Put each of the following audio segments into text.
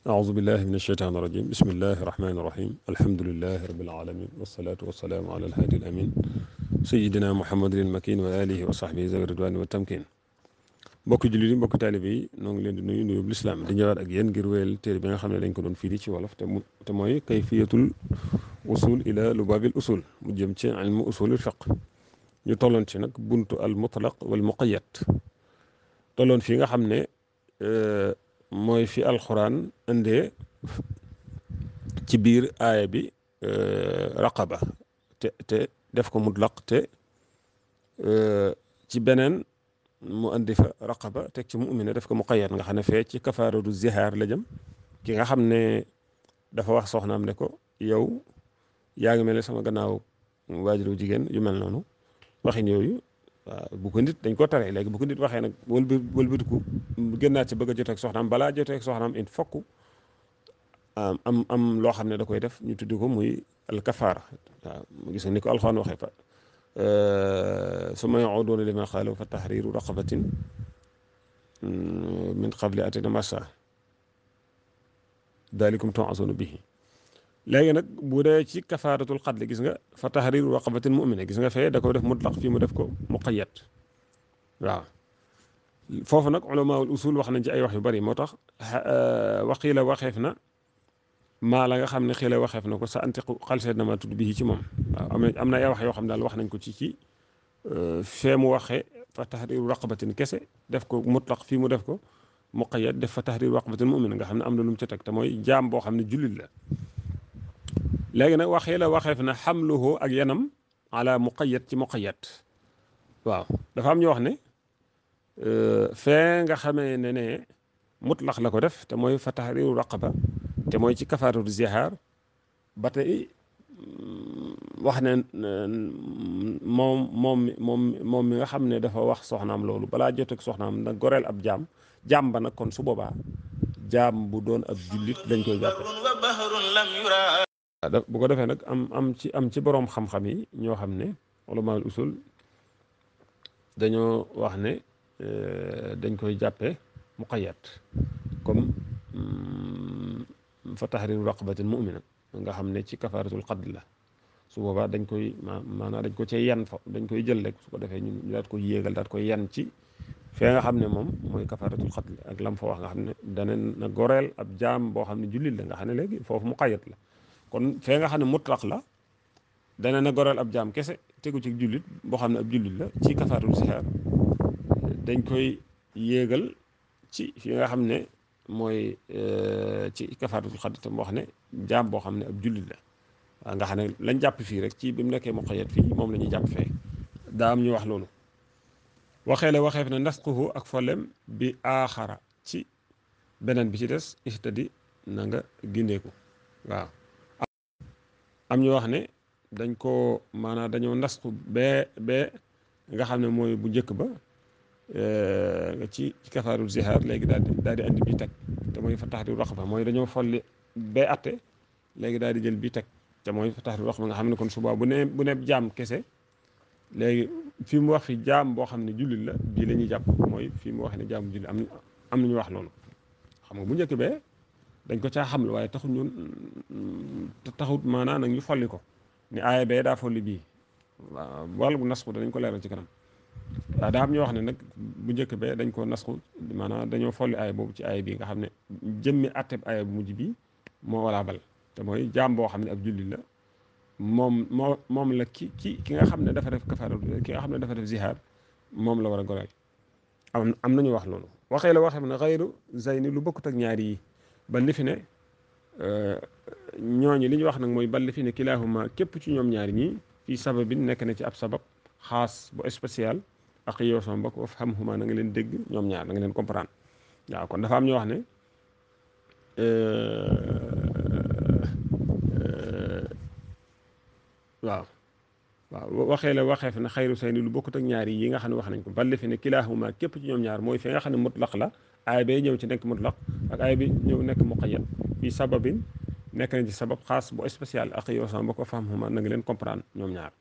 أعوذ بالله من الشيطان الرجيم بسم الله الرحمن الرحيم الحمد لله رب العالمين والصلاة والسلام على الهادي الأمين سيدنا محمد المكين وآله وصحبه ذوي الرضوان والتمكين mbokki jullit yi mbokki taalibe yi noo ngi leen di nuyu nuyub lislaam di ñëwaat ak yéen ngir wéyal téere bi nga xam ne dañ ko doon firi ci wolof te mooy kayfiyatul usul ila lubaabil usul mu jëm ci ilmu usulul fiq ñu tolloon ci nag buntu al mutlaq wal muqayyad tolloon fii nga xam ne mooy fi alxuraan indee ci biir aaya bi raqaba te def ko mutlaq te ci beneen mu indi fa raqaba teg ci mu'mina def ko muqayyad nga xam ne fee ci kafaaratu zihaar la jëm ki nga xam ne dafa wax soxnaam ne ko yow yaa ngi mel ne sama gannaaw waajuru jigéen yu mel noonu waxin yooyu waaw bu ko nit dañ ko taree léegi bu ko nit waxee nag wëlbatiku gënnaat ci bëgg a jotee ak soxnaam balaa jotee ak soxnaam il faut que am loo xam ne da koy def ñu tudd ko muy al kafaara waaw mu gis ni ko alxuraan waxee fa summa ya'uuduuna limaa qaalu fa tahriiru raqabatin min qabli an yatamassa daalikum tuu'azuuna bihi léegi nag bu dee ci kafaaratul qatl gis nga fa tahriiru raqabatin mu'mina gis nga fee da koy def mutlaq fii mu def ko muqayyad waaw foofu nag ulamaul usul wax nañ ci ay wax yu bari moo tax waxiila waxeef na maa la nga xam ne xiila waxeef na ko sa antiqu xalseet na ma tudd bii ci moom waaw am na ay wax yoo xam daal wax nañ ko ci fee mu waxee fa tahriiru raqabatin kese def ko mutlaq fii mu def ko muqayyad def fa tahriiru raqabatin mu'mina nga xam ne am na lu mu ca teg te mooy jaam boo xam ne jullit la léegi nag waxiila waxeef na xamluhu ak yanam ala muqayyad ci muqayyad waaw dafa am ñu wax ne fee nga xamee ne mutlaq la ko def te mooy fa tahriiru raqaba te mooy ci kafaaratu zihaar ba tey wax ne moom mi nga xam ne dafa wax soxnaam loolu balaa jot ak soxnaam nag goreel ab jaam ba nag kon su boobaa jaam bu doon ab jullit dañ koy jàppe bu ko defee nag am ci boroom xam-xam yi ñoo xam ne ulamaul usul dañoo wax ne dañ koy jàppe muqayyad comme fa tahriiru raqabatin mu'mina nga xam ne ci kafaaratul qatl la su boobaa dañ koy maanaam dañ ko cee yan fa dañ koy jël rek su ko defee ñu daat koy yéegal daat koy yan ci fee nga xam ne moom mooy kafaaratul qatl ak lam fa wax nga xam ne dana na goreel ab jaam boo xam ne jullit la nga xam ne léegi foofu muqayyad la kon fee nga xam ne mutlaq la dana na goreel ab jaam kese tegu ci jullit boo xam ne ab jullit la ci kafaaratul zihaar dañ koy yéegal ci fi nga xam ne mooy ci kafaaratul qatl tam wax ne jaam boo xam ne ab jullit la waaw nga xam ne lañ jàpp fii rek ci bi mu nekkee muqayyad fii moom la ñuy jàpp fee daa am ñu wax loolu waxeef na nasquhu ak folem bi aaxara ci beneen bi ci des ihtadi na nga gindeeku waaw am ñu wax ne dañ ko maanaam dañoo nasqu bee nga xam ne mooy bu njëkk ba ci kafaarul zihaar léegi daal di andi bii teg te mooy fa tahriiru raqaba mooy dañoo folli bee atte léegi daal di jël bii teg te mooy fa tahriiru raqaba nga xam ne kon suba bu ne jaam kese léegi fi mu wax fi jaam boo xam ne jullit la bii la ñuy jàpp mooy fi mu wax ne jaam jullit am nañu wax loolu xam nga bu njëkk bee dañ ko caa xamlu waaye taxut maanaam nag ñu folli ko ni aaya bee daa folli bii waaw wàllu nasxu danañ ko leeral ci kanam waaw daa am ñoo wax ne nag bu njëkk bee dañ ko nasxu maanaam dañoo folli aaya boobu ci aaya bii nga xam ne jëmmi atteb aaya bu mujj bi moo walaa bal te mooy jaam boo xam ne ab jullit la moom la ki nga xam ne dafa def kafaara ki nga xam ne dafa def zihaar moom la war a goreel am nañu wax loolu waxee la waxee ne xayru zayni lu bokkut ak ñaari yi ba li fi ne ñooñu li ñu wax nag mooy balli fi ne kilaahuma képp ci ñoom ñaari ñii fii sababin nekk na ci ab sabab xaas bu spécial ak yow sama mbokk of xam-xuma na nga leen dégg ñoom ñaar na nga leen comprendre waaw kon dafa am ñoo wax ne waaw waxeef na xayru sayni lu bokkut ak ñaari yi nga xam ne wax nañ ko balli fi ne kilaahuma képp ci ñoom ñaar mooy fi nga xam ne mutlaq la aaya bay ñëw ci nekk mutlaq ak aaya bi ñëw nekk muqayyad fii sababin nekk na ci sabab xaas bu spécial ak yow sama mbokk of xam-xuma na nga leen comprendre ñoom ñaar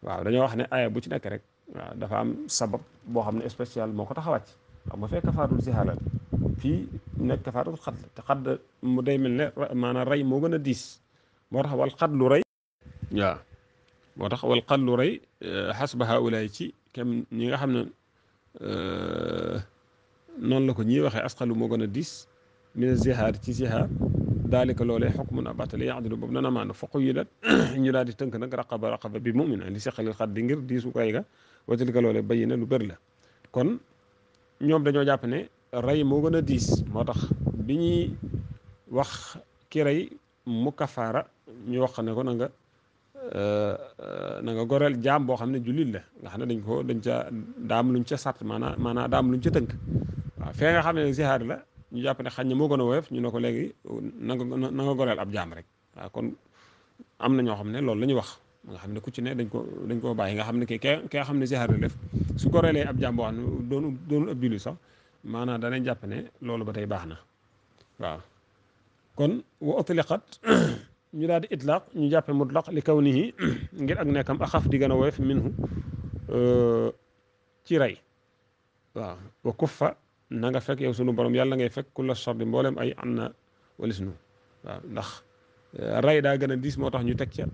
waaw dañoo wax ne aaya bu ci nekk rek waaw dafa am sabab boo xam ne spécial moo ko tax a wàcc xam nga fekk kafaaratul zihaar la fii nekk kafaaratul xadd te xadd mu day mel ne maanaam rey moo gën a diis moo tax wal xadlu rey waaw moo tax wal xadlu rey xasba haulaay ci kem ñi nga xam ne noonu la ko ñiy waxee asqalu moo gën a diis mina zihaar ci zihaar daalika loolee xukmun ab attale yaadilu boobu dana maana foq yi la ñu daal di tënk nag raqaba bi mumina li seqalil xat di ngir diisu koy ga watilka loolee bayi na lu bëri la kon ñoom dañoo jàpp ne rey moo gën a diis moo tax bi ñuy wax ki rey mu kafaara ñu wax ne ko na nga goreel jaam boo xam ne jullit la nga xam ne dañ ca daam luñ ca sart maanaam daam luñ ca tënk waaw fee nga xam ne zihaar la ñu jàpp ne xañ na moo gën a woyof ñu ne ko léegi na nga goreel ab jaam rek waaw kon am na ñoo xam ne loolu la ñu wax nga xam ne ku ci ne dañ koo bàyyi nga xam ne kee xam ne zihaar la def su goreelee ab jaam boo xam ne doonul ab jullit sax maanaam danañ jàpp ne loolu ba tey baax na waaw kon wa utliqat ñu daal di itlaq ñu jàppe mutlaq li kawnihi ngir ak nekkam axaf di gën a woyof minhu ci rey waaw wa kuffa na nga fekk yow sunu borom yàlla ngay fekk ku la sordi mboolem ay an na walis nu waaw ndax rey daa gën a diis moo tax ñu teg ca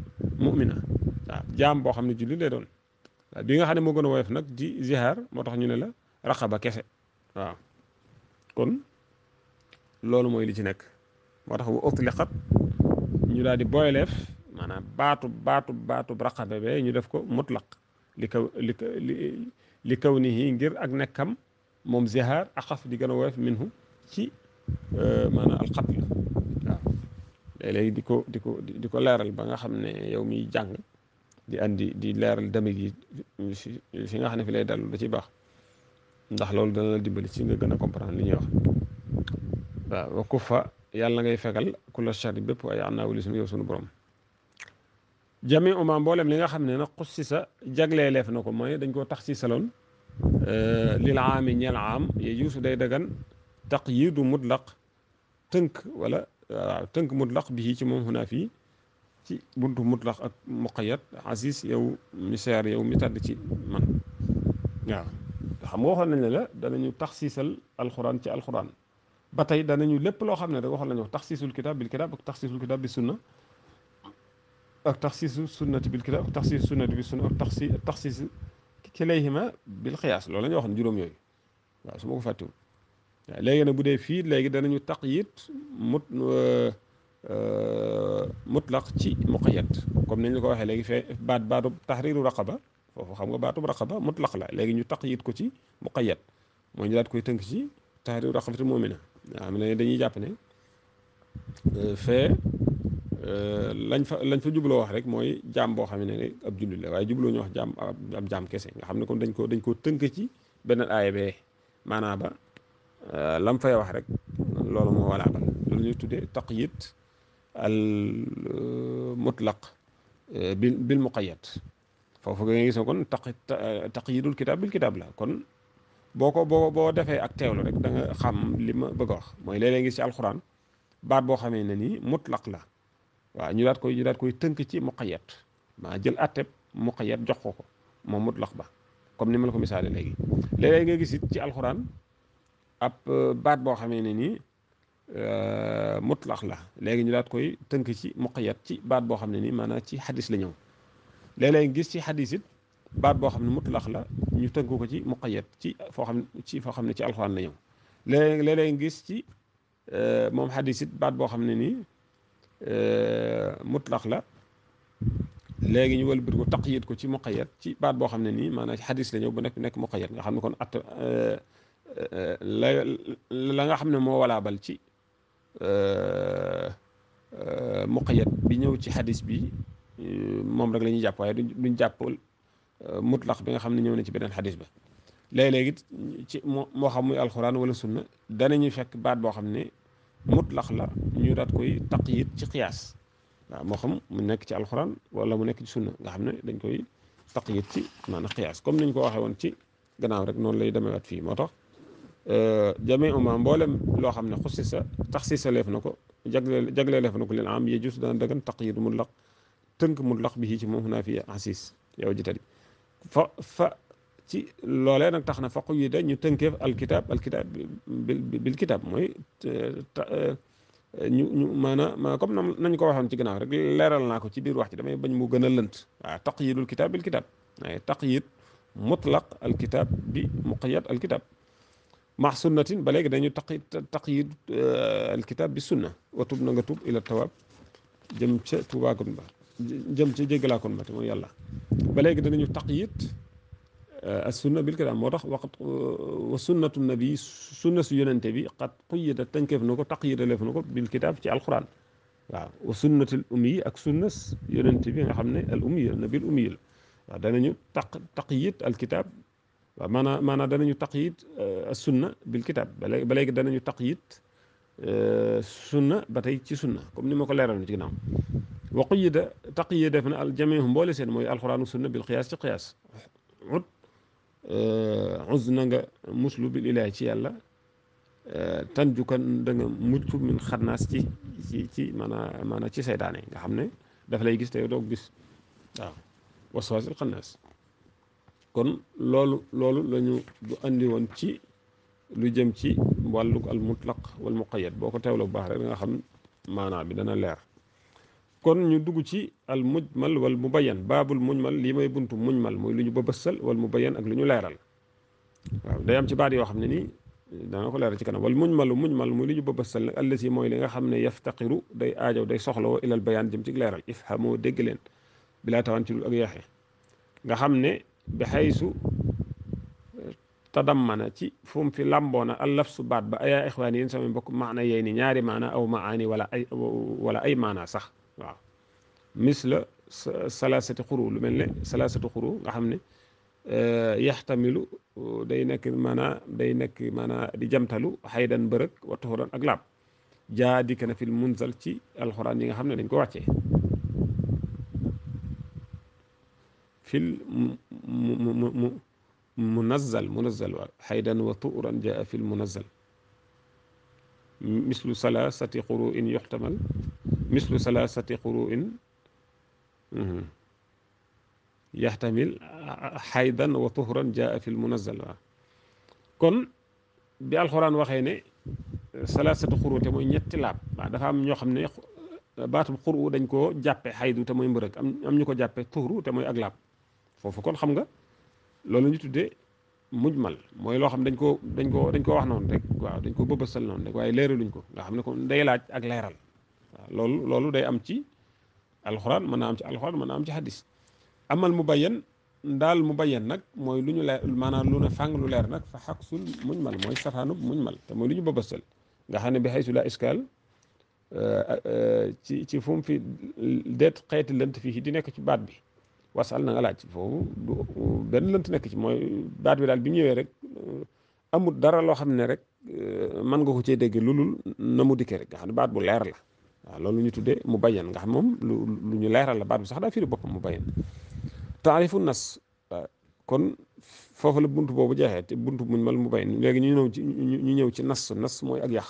mu'mina waaw jaam boo xam ne julli lay doon waaw bi nga xam ne moo gën a woyof nag di zihaar moo tax ñu ne la raqaba kese waaw kon loolu mooy li ci nekk moo tax wa utliqat ñu daal di booyleef maanaam baatu raqaba be ñu def ko mutlaq li kaw nii ngir ak nekkam moom zihaar axaf di gën a woyof minhu ci maanaam alxatl waaw léeg-léeg di ko leeral ba nga xam ne yow miy jàng di andi di leeral damit yi fi nga xam ne fi lay dallu da ci baax ndax loolu dana la dimbali ci nga gën a comprendre li ñuy wax waaw wa kuffa yàlla ngay fegal ku la chari bépp ay annaa wali sunu yow sunu borom jami uma mboolem li nga xam ne nag xussi sa jagleeleef na ko mooy dañ koo tax ci saloon lil aami ñeel aam ye yuusu day dagan taqyiidu mutlaq tënk wala waaw tënk mutlaq bi ci moom xunaa fii ci buntu mutlaq ak muqayyad asis yow mi seer yow mi tàdd ci man waaw xam nga waxoon nañ ne la danañu taxsiisal alxuraan ci alxuraan ba tey danañu lépp loo xam ne rek waxoon nañu wax taxsiisul kitaab bil kitaab ak taxsiisul kitaab bi sunna ak taxsiisu sunnati bil kitaab ak taxsiisu sunnati bi sunna ak taxsiisu kilayhima bil xiyaas loolu la ñu waxoon juróom yooyu waaw su ma ko fàttewu waaw léegi nag bu dee fii léegi danañu taqyid mutlaq ci muqayyad comme ni ñu la ko waxee léegi fee baatu tahriiru raqaba foofu xam nga baatu raqaba mutlaq la léegi ñu taqyid ko ci muqayyad mooy ñu daat koy tënk ci tahriiru raqabati mu'mina waaw xam ne dañuy jàpp ne fee lañ fa jubloo wax rek mooy jaam boo xam ne ab jullit la waaye jubloo ñu wax jaam ab jaam kese nga xam ne kon dañ ko tënk ci beneen aaya bee maanaam ba lam fay wax rek loolu moo walaabal loolu ñuy tuddee taqyid al mutlaq bil muqayyad foofu nga gis ne kon taqyidul kitaab bil kitaab la kon boo defee ak teewlu rek da nga xam li ma bëgg a wax mooy léeg-léeg ngi ci alxuraan baat boo xamee ne nii mutlaq la waaw ñu daat koy tënk ci muqayyad maa jël atteb muqayyad jox ko moom mutlaq ba comme ni ma la ko misaale léegi léeg-léeg nga gis it ci alxuraan ab baat boo xamee ne nii mutlaq la léegi ñu daat koy tënk ci muqayyad ci baat boo xam ne nii maanaam ci xadis la ñëw léeg-léeg gis ci xadis it baat boo xam ne mutlaq la ñu tënk ko ci muqayyad ci foo xam ne ci alxuraan la ñëw léeg-léeg gis ci moom xadis it baat boo xam ne nii mutlaq la léegi ñu wëlbati ko taqyid ko ci muqayyad ci baat boo xam ne nii maanaam ci xadis la ñëw ba nekk muqayyad nga xam ne kon la nga xam ne moo walaabal ci muqayyad bi ñëw ci xadis bi moom rek la ñuy jàpp waaye duñ jàppal mutlaq bi nga xam ne ñëw na ci beneen xadis ba léeg-léegi ci moo xam muy alxuraan wala sunna danañuy fekk baat boo xam ne mutlaq la ñu daat koy taqyid ci qiyaas waaw moo xam mu nekk ci alxuraan wala mu nekk ci sunna nga xam ne dañ koy taqyid ci maanaam qiyaas comme niñ ko waxee woon ci gannaaw rek noonu lay demeewaat fii moo tax jame uma mboolem loo xam ne xussi sa taxsiisa leef na ko jaglee leef na ko leen am yejus dana dagan taqyid mutlaq bi ci moom xunaa fi asis yow ji tadi fa ci loolee nag tax na faqu yi da ñu tënkeef alkitab bil kitab mooy ñu maanaam comme nañ ko waxoon ci gannaaw rek leeral naa ko ci biir wax ci damay bañ mu gën a lënt waaw taqyidul kitab bil kitab waaye taqyid mutlaq alkitab bi muqayyad alkitab ma sunnatin ba léegi dañu taqyid alkitab bi sunna wa tub na nga tub ila tawab jëm ca tuubaakoon ba jëm ca jéggalaakoon ba te mooy yàlla ba léegi danañu taqyid as sunna bil kitab moo tax waqat wa sunnatu nabi sunna su yonente bi qad quyida tënkeef na ko taqyida leef na ko bil kitab ci alquran waaw wa sunnatul ummi ak sunna yonente bi nga xam ne al ummi nabil ummi la waaw danañu taqyid al kitab waaw maanaam danañu taqyid as sunna bil kitab ba léegi danañu taqyid sunna ba tey ci sunna comme ni ma ko leeral na ci ginnaaw wa quyida taqyida def na al jamihu mboole seen mooy alquran sunna bil qiyaas ci qiyaas uz na nga muslu bil ilaahi ci yàlla tan jukan da nga mucc min xannaas ci maanaam ci seytaane nga xam ne dafa lay gis te yow doo gis waaw waswaasil xannaas kon loolu lañu du andi woon ci lu jëm ci wàllu al mutlaq wal muqayyad boo ko teewloo bu baax rek da nga xam maanaa bi dana leer kon ñu dugg ci al mujmal wal mubayyan baabul mujmal lii may buntu mujmal mooy lu ñu bëbësal wal mubayyan ak lu ñu leeral waaw day am ci baat yoo xam ne nii dana ko leeral ci kanam wal mujmal muy lu ñu bëbësal nag allasi mooy li nga xam ne yaftaqiru day aajow day soxlawoo ilal bayaan jëm ci leeral ifhamoo dégg leen bilaa tawan ci dul ak yeexe nga xam ne bi xaysu tadammana ci fu mu fi làmboona al lafsu baat ba ayaa ixwaan yéen sama mbokk maana yey ni ñaari maana aw maani wala ay maana sax waaw misla salaasati xuru lu mel ne salaasati xuru nga xam ne yaxtamilu day nekk maanaa di jamtalu xaydan bërëg wa tuhuran ak laab jaa dikk na fil munzal ci alxuraan yi nga xam ne dañ ko wàccee fil munazzal waaw xaydan wa tuhuran jaa fil munazzal mislu salaasati xuru in yuxtamal mislu salaasati xuruin yaxtamil xaydan wa tuhran jaa fi l munazzal waaw kon bi alxuraan waxee ne salaasati xuru te mooy ñetti laab waaw dafa am ñoo xam ne baatum xuru dañ koo jàppe xaydu te mooy mbërëg am ñu ko jàppe tuhru te mooy ak laab foofu kon xam nga loolu ñu tuddee mujmal mooy loo xam dañ ko wax noonu rek waaw dañ ko bëbësal noonu rek waaye leeraluñ ko nga xam ne ko day laaj ak leeral waaw loolu day am ci alxuraan mën naa am ci alxuraan mën naa am ci hadis amal mubayyan daal mubayyan nag mooy lu ñu leer maanaam lu ne fàng lu leer nag fa xaqsul mujmal mooy safaanub mujmal te mooy lu ñu bëbësal nga xam ne bi xaysu la iskaal ci fu mu fi deet xeeti lënt fii di nekk ci baat bi wasal na nga laaj foofu benn lënt nekk ci mooy baat bi daal bi ñëwee rek amul dara loo xam ne rek mën nga ko cee dégg lulul na mu dikkee rek nga xam ne baat bu leer la waaw loolu ñu tuddee mu bayyan nga xam moom lu ñu leeral la baat bi sax daa firi boppam mu bayyan taarifu nas kon foofu la buntu boobu jeexee te buntu muñ mal mu bayyan léegi ñu ñëw ci nas mooy ak yàq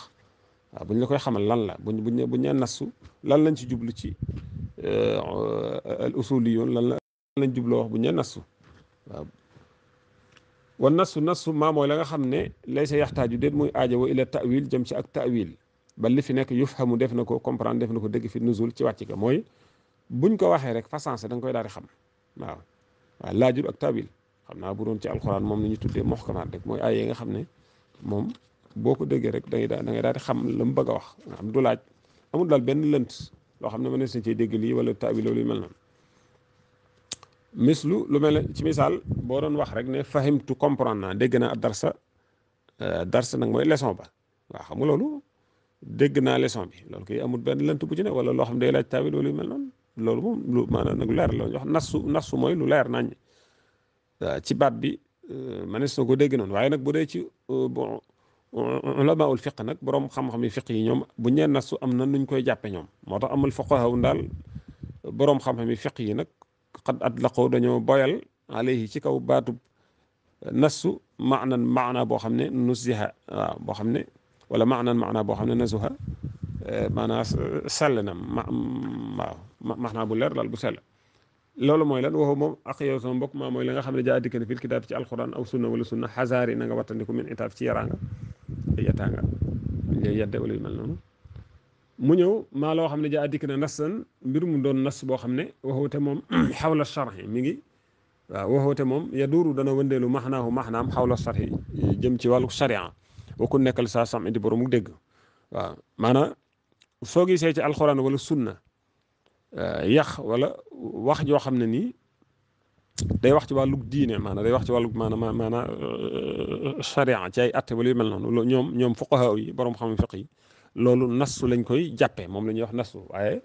waaw bu ñu la koy xamal lan la buñ nee nasu lan lañ ci jublu ci al usuliyoon lan lañ jubloo wax bu ñu nee nasu waaw wa nasu maa mooy la nga xam ne lay sa yaxtaaju déet muy aajo wa ila ta'wil jëm ci ak ta'wil ba li fi nekk yufhamu def na ko comprendre def na ko dégg fi nuzul ci wàcc ga mooy buñ ko waxee rek fa sensé da nga koy daal di xam waaw laajul ak tawil xam naa bu doon ci alxuraan moom la ñu tuddee muhkamaat rek mooy ay yi nga xam ne moom boo ko déggee rek da ngay daal di xam la mu bëgg a wax nga xam du laaj amul daal benn lënt loo xam ne mën na si cee dégg lii wala tawil loolu yu mel noonu mislu lu mel ne ci misaal boo doon wax rek ne fahimtu comprendre naa dégg naa ab darsa nag mooy leçon ba waaw xam nga loolu dégg naa leçon bi loolu koy amul benn lënt bu ci ne wala loo xam ne day laaj tawil loolu yu mel noonu loolu moom lu maanaam nag lu leer la wax nasu mooy lu leer nañ ci baat bi manees na ko dégg noonu waaye nag bu dee ci bon ulamaul fiq nag borom xam-xam yi fiq yi ñoom bu ñeen nasu am na nuñ koy jàppe ñoom moo tax amul fuqaha daal borom xam-xam yi fiq yi nag xad atlaqoo dañoo boyal alayhi ci kaw baatub nasu maana boo xam ne nusiha waaw boo xam ne wala maana boo xam ne nasuha maanaa sell na waaw maanaa bu leer daal bu sell loolu mooy lan waxu moom ak yow sama mbokk maa mooy la nga xam ne jaa dikk na fil kitaab ci alquran aw sunna wala sunna xasaari na nga wattandiku min itaab ci yaraanga yataanga lay yedde wala yu mel noonu mu ñëw maa loo xam ne jaa dikk na nasan mbir mu doon nas boo xam ne waxute moom xawla sharhi mi ngi waaw waxute moom yaduuru dana wëndeelu maxnaahu maxnaam xawla sharhi jëm ci wàllu sharia wakku nekkal saa sam indi borom mu dégg waaw maanaam soo gisee ci alquran wala sunna yax wala wax joo xam ne nii day wax ci wàllu diine maanaam day wax ci wàllu maanaam sharia ci ay atte wala yu mel noonu ñoom fuqaha yi borom xam fiq yi loolu nasu lañ koy jàppee moom la ñuy wax nasu waaye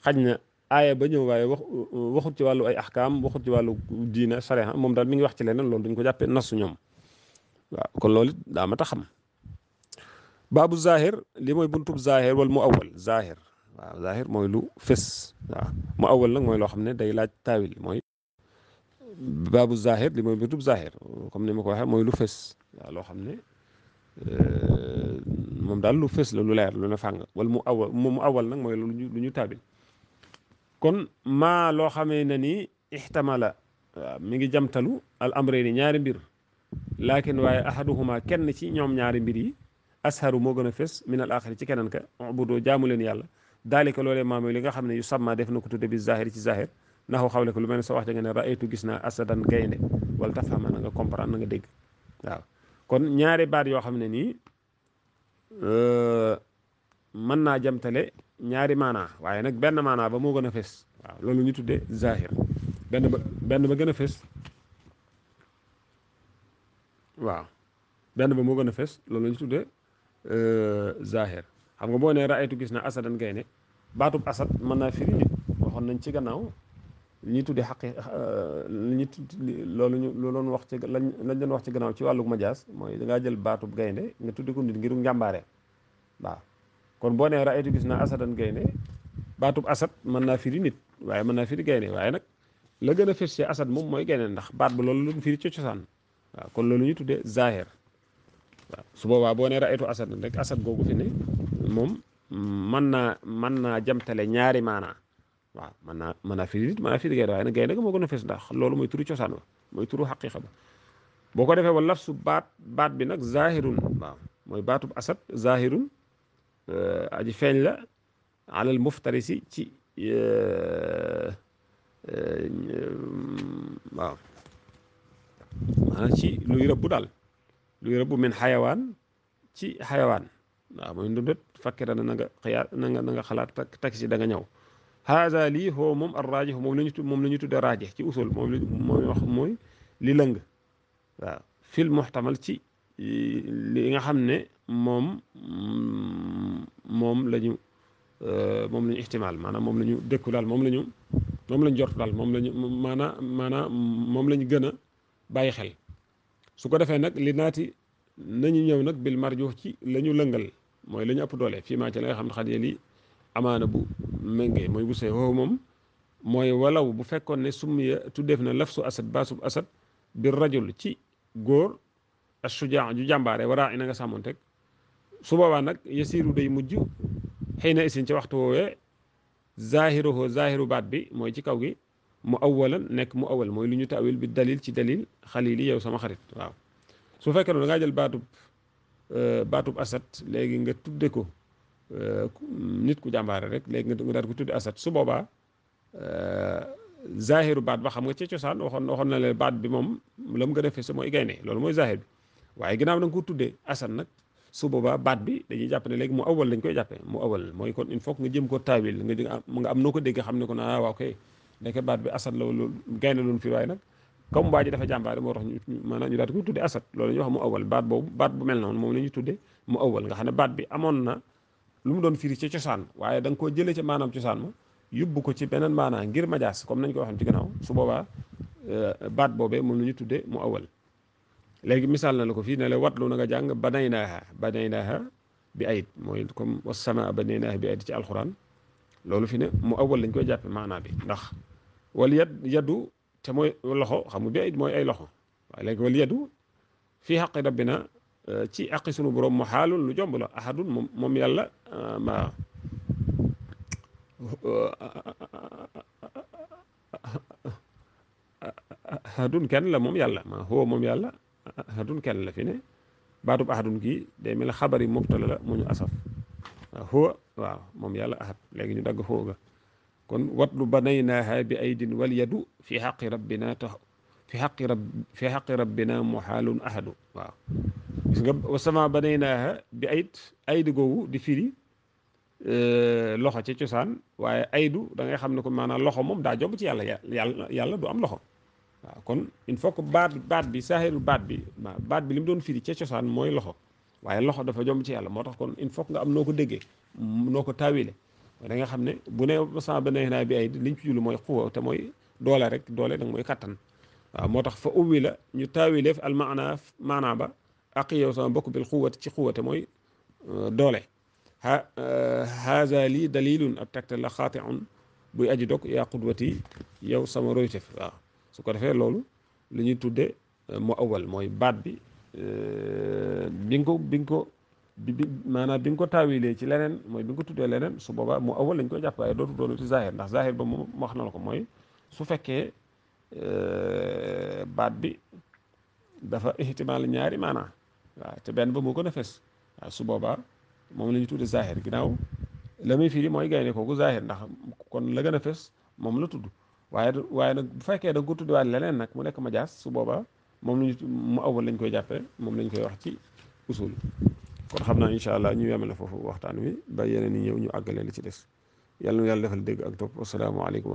xaj na aaya ba ñëw waaye waxut ci wàllu ay ahkaam waxut ci wàllu diine sharia moom daal mi ngi wax ci leneen loolu dañ ko jàppee nasu ñoom waaw kon loolu it daa ma ta xam baabu zahir li mooy buntub zahir wala mu awal zahir waaw zahir mooy lu fës waaw mu awal nag mooy loo xam ne day laaj taawil mooy baabu zahir li mooy buntub zahir comme ni ma ko waxee mooy lu fës waaw loo xam ne moom daal lu fës la lu leer lu ne fàng wala mu awal nag mooy lu ñu taabil kon maa loo xamee na ni ixtamala waaw mi ngi jamtalu al amrayni ñaari mbir laakin waaye ahaduhuma kenn ci ñoom ñaari mbir yi asharu moo gën a fës min al axari ci keneen ka ubudoo jaamu leen yàlla daalika loolee maa mooy li nga xam ne yu sàmma def na ko tudde bi zahir ci zahir naxu xawle ko lu mel ne soo wax ja nga ne raaytu gis naa asadan gaynde wala tafahama na nga comprendre na nga dégg waaw kon ñaari baat yoo xam ne nii mën naa jamtale ñaari maanaa waaye nag benn maanaa ba moo gën a fës waaw loolu ñu tuddee zahir benn ba gën a fës waaw benn ba moo gën a fës loolu ñu tuddee zahir xam nga boo nee raaytu gis naa asadan gaynde baatub asad mën naa firi nit waxoon nañ ci gannaaw li ñuy tuddee xaqi li ñuy loolu ñu looloon wax ci lañ doon wax ci gannaaw ci wàllu majaas mooy dangaa jël baatub gaynde nga tudde ko nit ngiru njàmbaare waaw kon boo nee raaytu gis naa asadan gaynde baatub asad mën naa firi nit waaye mën naa firi gaynde waaye nag la gën a fës ci asad moom mooy gaynde ndax baat ba loolu lu firi ci cosaan waaw kon loolu ñu tuddee zahir waaw su boobaa boo nee raaytu asad rek asad googu fi ne moom mën naa jamtale ñaari maanaa waaw mën naa firi nit mën naa firi gaynde waaye nag gaynde ga moo gën a fës ndax loolu mooy turu cosaan wa mooy turu xaqiqa ba boo ko defee wa lafsu baat bi nag zahirun waaw mooy baatub asad zahirun aji feeñ la alal muftarisi ci waaw maanaam ci luy rëbbu daal luy rëbbu min xayawaan ci xayawaan waaw mooy ndundat fakkira na nga xiyaat na nga xalaat taksi da nga ñëw haza lii foo moom ar raajix moom la ñu tudde raajix ci usul mooy wax mooy li lëng waaw fil muxtamal ci li nga xam ne moom la ñu ixtimaal maanaam moom la ñu dëkku daal moom la ñu jort daal moom la ñu moom la ñu gën a bàyyi xel su ko defee nag li naati nañu ñëw nag bil marjuux ci la ñu lëngal mooy la ñu ëpp doole fii maa ci la nga xam ne xadye li amaana bu méngee mooy bu see woowu moom mooy walaw bu fekkoon ne summiya tuddeef na lafsu asad baasub asad bir rajul ci góor as shujaa ju jàmbaare waraa ina nga sàmmoon teg su boobaa nag yasiiru day mujj xëy na isin ci waxtu woowee zahiru baat bi mooy ci kaw gi mu awalan nekk mu awal mooy lu ñu tawil bi dalil ci dalil xalili yow sama xarit waaw su fekkee da ngaa jël baatub asad léegi nga tudde ko nit ku jàmbaare rek léegi nga daal ko tudde asad su boobaa zahiru baat ba xam nga ci cosaan waxoon na leen baat bi moom la mu gën a fës mooy gaynde loolu mooy zahir bi waaye ginnaaw da nga ko tuddee asad nag su boobaa baat bi dañuy jàpp ne léegi mu awal lañ koy jàppee mu awal mooy kon il faut que nga jëm ko taawil nga am noo ko dégg xam ne ko na waaw kay ndeke baat bi asad la loolu gaynde loolu fii waaye nag comme waa ji dafa jàmbaare moo tax maanaam ñu daal di koy tuddee asad loolu la ñuy wax mu awal baat boobu baat bu mel noonu moom la ñuy tuddee mu awal nga xam ne baat bi amoon na lu mu doon firi ci cosaan waaye da nga koo jëlee ci maanaam cosaan ma yóbbu ko ci beneen maanaam ngir majaas comme nañ ko waxee ci gannaaw su boobaa baat boobee moom la ñu tuddee mu awal léegi misaal na la ko fii ne la watlu na nga jàng banaynaaha bi ayit mooy comme wassamaa banaynaaha bi ayit ci alxuraan loolu fi ne mu awal lañ koy jàppe maanaa bi ndax wal yaddu te mooy loxo xam nga bi ayit mooy ay loxo waaye léegi wal yaddu fii xaqi rabbina ci aqi sunu borom mu xaalul lu jomb la ahadun moom yàlla ahadun kenn la moom yàlla ma huwa moom yàlla ahadun kenn la fi ne baatub ahadun gi day mel ne xabari mubtala la mu ñu asaf waaw huwa waaw moom yàlla ahad léegi ñu dagg huwa ga kon watlu banaynaaha bi aydin wal yadu fi xaqi rabbina tax fi xaqi rabbina muxaalun ahadu waaw gis nga wa sama banaynaaha bi ayd googu di firi loxo ci cosaan waaye aydu da ngay xam ne ko maanaam loxo moom daa jomb ci yàlla yàlla du am loxo waaw kon il faut que baat bi saaxiru baat bi li mu doon firi ca cosaan mooy loxo waaye loxo dafa jomb ci yàlla moo tax kon il faut que nga am noo ko déggee noo ko taawile da nga xam ne bu ne sama banaynaa bi ayd liñ ci julu mooy xuwa te mooy doole rek doole nag mooy kattan waaw moo tax fa ubbi la ñu taawileef al maanaa ba ak yow sama bokk bil xuwati ci xuwate mooy doole haza lii dalilun ab tegtal la xaatiun buy aji dog yaa qudwati yow sama roytef waaw su ko defee loolu li ñuy tudde mu awal mooy baat bi bi nga ko maanaam bi nga ko taawilee ci leneen mooy bi nga ko tuddee leneen su boobaa mu awal lañ koy jàpp waaye dootu doonu ci zahir ndax zahir ba moom wax na la ko mooy su fekkee baat bi dafa ihtimaal ñaari maanaa waaw te benn ba moo gën a fes waaw su boobaa moom la ñu tudde zahir ginnaaw la muy firi mooy gaynde kooku zahir ndax kon la gën a fes moom la tudd waaye nag bu fekkee da nga ko tuddewaat leneen nag mu nekk majaas su boobaa moom lañu mu awal lañ koy jàppee moom lañ koy wax ci usul kon xam naa incha allah ñu yemale foofu waxtaan wi ba yeneen yi ñëw ñu àggale li ci des yàlla nu yàlla defal dégg ak topp asalaamaaleykum